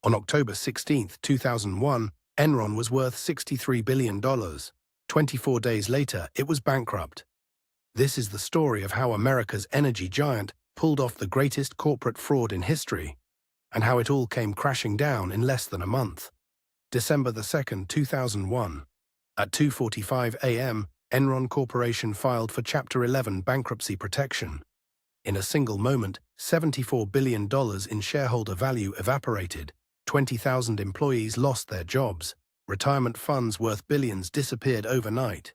On October 16, 2001, Enron was worth $63 billion. 24 days later, it was bankrupt. This is the story of how America's energy giant pulled off the greatest corporate fraud in history, and how it all came crashing down in less than a month. December 2, 2001. At 2:45 a.m., Enron Corporation filed for Chapter 11 bankruptcy protection. In a single moment, $74 billion in shareholder value evaporated, 20,000 employees lost their jobs, retirement funds worth billions disappeared overnight.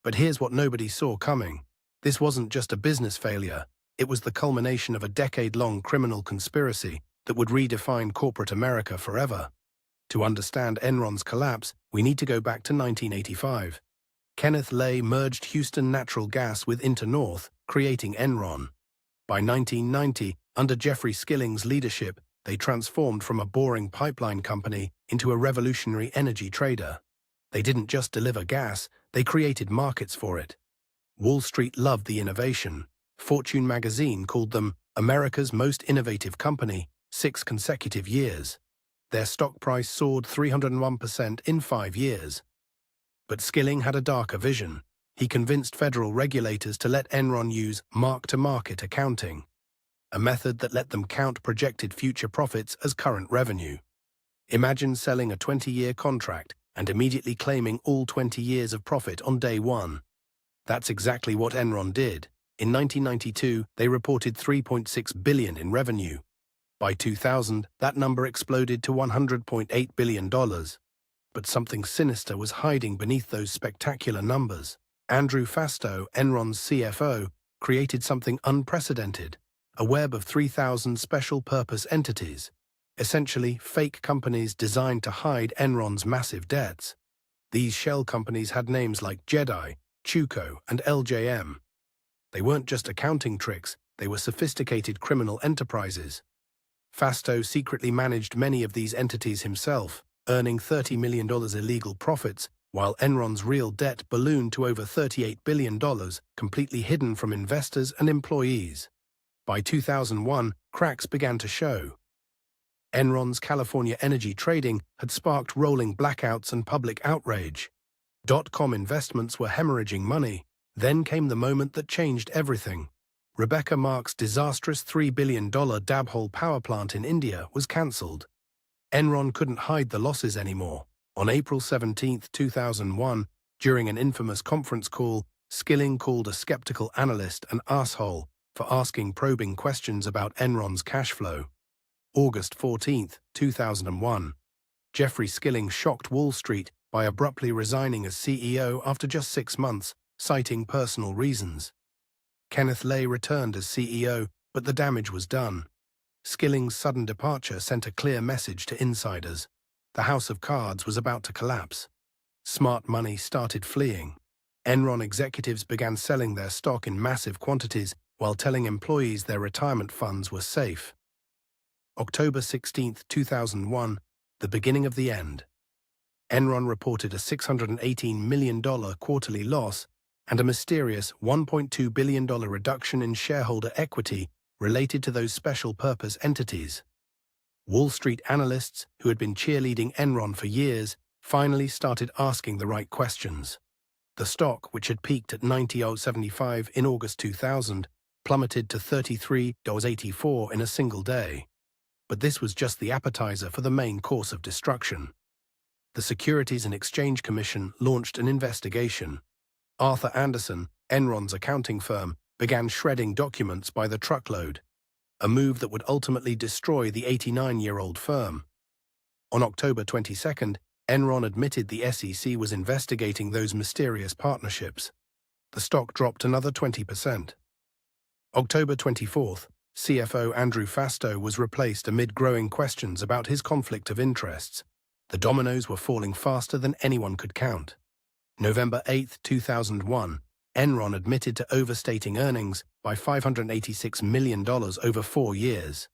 But here's what nobody saw coming. This wasn't just a business failure, it was the culmination of a decade-long criminal conspiracy that would redefine corporate America forever. To understand Enron's collapse, we need to go back to 1985. Kenneth Lay merged Houston Natural Gas with InterNorth, creating Enron. By 1990, under Jeffrey Skilling's leadership, they transformed from a boring pipeline company into a revolutionary energy trader. They didn't just deliver gas, they created markets for it. Wall Street loved the innovation. Fortune magazine called them America's most innovative company, 6 consecutive years. Their stock price soared 301% in 5 years. But Skilling had a darker vision. He convinced federal regulators to let Enron use mark-to-market accounting, a method that let them count projected future profits as current revenue. Imagine selling a 20-year contract and immediately claiming all 20 years of profit on day one. That's exactly what Enron did. In 1992, they reported $3.6 billion in revenue. By 2000, that number exploded to $100.8 billion. But something sinister was hiding beneath those spectacular numbers. Andrew Fastow, Enron's CFO, created something unprecedented, a web of 3,000 special-purpose entities, essentially fake companies designed to hide Enron's massive debts. These shell companies had names like Jedi, Chuco, and LJM. They weren't just accounting tricks, they were sophisticated criminal enterprises. Fastow secretly managed many of these entities himself, earning $30 million illegal profits, while Enron's real debt ballooned to over $38 billion, completely hidden from investors and employees. By 2001, cracks began to show. Enron's California energy trading had sparked rolling blackouts and public outrage. Dot-com investments were hemorrhaging money. Then came the moment that changed everything. Rebecca Mark's disastrous $3 billion Dabhol power plant in India was cancelled. Enron couldn't hide the losses anymore. On April 17, 2001, during an infamous conference call, Skilling called a skeptical analyst an asshole for asking probing questions about Enron's cash flow. August 14, 2001. Jeffrey Skilling shocked Wall Street by abruptly resigning as CEO after just 6 months, citing personal reasons. Kenneth Lay returned as CEO, but the damage was done. Skilling's sudden departure sent a clear message to insiders. The house of cards was about to collapse. Smart money started fleeing. Enron executives began selling their stock in massive quantities while telling employees their retirement funds were safe. October 16, 2001, the beginning of the end. Enron reported a $618 million quarterly loss and a mysterious $1.2 billion reduction in shareholder equity related to those special-purpose entities. Wall Street analysts, who had been cheerleading Enron for years, finally started asking the right questions. The stock, which had peaked at $90.75 in August 2000, plummeted to $33.84 in a single day. But this was just the appetizer for the main course of destruction. The Securities and Exchange Commission launched an investigation. Arthur Andersen, Enron's accounting firm, began shredding documents by the truckload, a move that would ultimately destroy the 89-year-old firm. On October 22, Enron admitted the SEC was investigating those mysterious partnerships. The stock dropped another 20%. October 24, CFO Andrew Fastow was replaced amid growing questions about his conflict of interests. The dominoes were falling faster than anyone could count. November 8, 2001, Enron admitted to overstating earnings by $586 million over 4 years.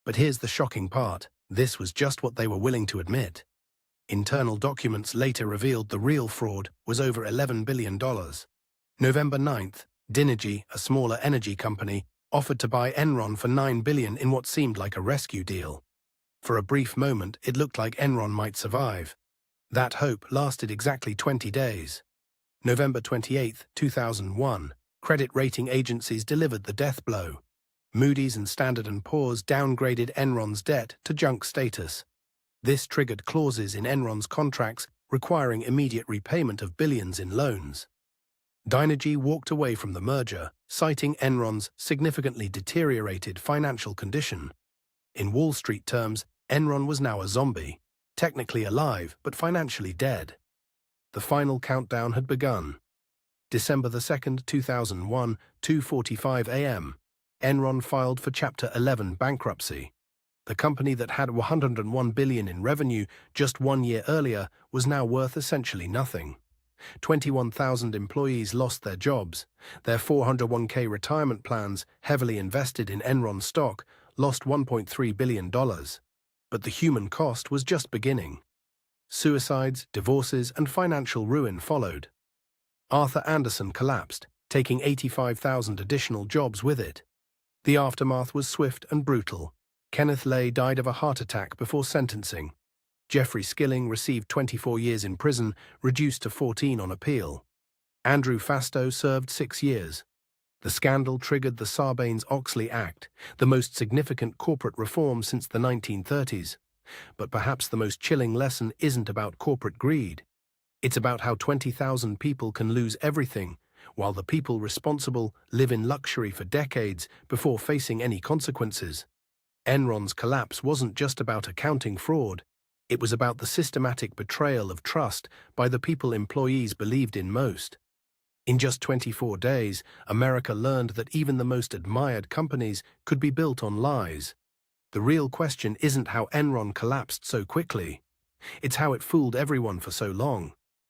But here's the shocking part. This was just what they were willing to admit. Internal documents later revealed the real fraud was over $11 billion. November 9th, Dinergy, a smaller energy company, offered to buy Enron for $9 billion in what seemed like a rescue deal. For a brief moment, it looked like Enron might survive. That hope lasted exactly 20 days. November 28, 2001, credit rating agencies delivered the death blow. Moody's and Standard & Poor's downgraded Enron's debt to junk status. This triggered clauses in Enron's contracts requiring immediate repayment of billions in loans. Dynegy walked away from the merger, citing Enron's significantly deteriorated financial condition. In Wall Street terms, Enron was now a zombie, technically alive but financially dead. The final countdown had begun. December 2, 2001, 2:45 a.m. Enron filed for Chapter 11 bankruptcy. The company that had $101 billion in revenue just 1 year earlier was now worth essentially nothing. 21,000 employees lost their jobs. Their 401k retirement plans, heavily invested in Enron stock, lost $1.3 billion. But the human cost was just beginning. Suicides, divorces, and financial ruin followed. Arthur Andersen collapsed, taking 85,000 additional jobs with it. The aftermath was swift and brutal. Kenneth Lay died of a heart attack before sentencing. Jeffrey Skilling received 24 years in prison, reduced to 14 on appeal. Andrew Fastow served 6 years. The scandal triggered the Sarbanes-Oxley Act, the most significant corporate reform since the 1930s. But perhaps the most chilling lesson isn't about corporate greed. It's about how 20,000 people can lose everything, while the people responsible live in luxury for decades before facing any consequences. Enron's collapse wasn't just about accounting fraud. It was about the systematic betrayal of trust by the people employees believed in most. In just 24 days, America learned that even the most admired companies could be built on lies. The real question isn't how Enron collapsed so quickly. It's how it fooled everyone for so long.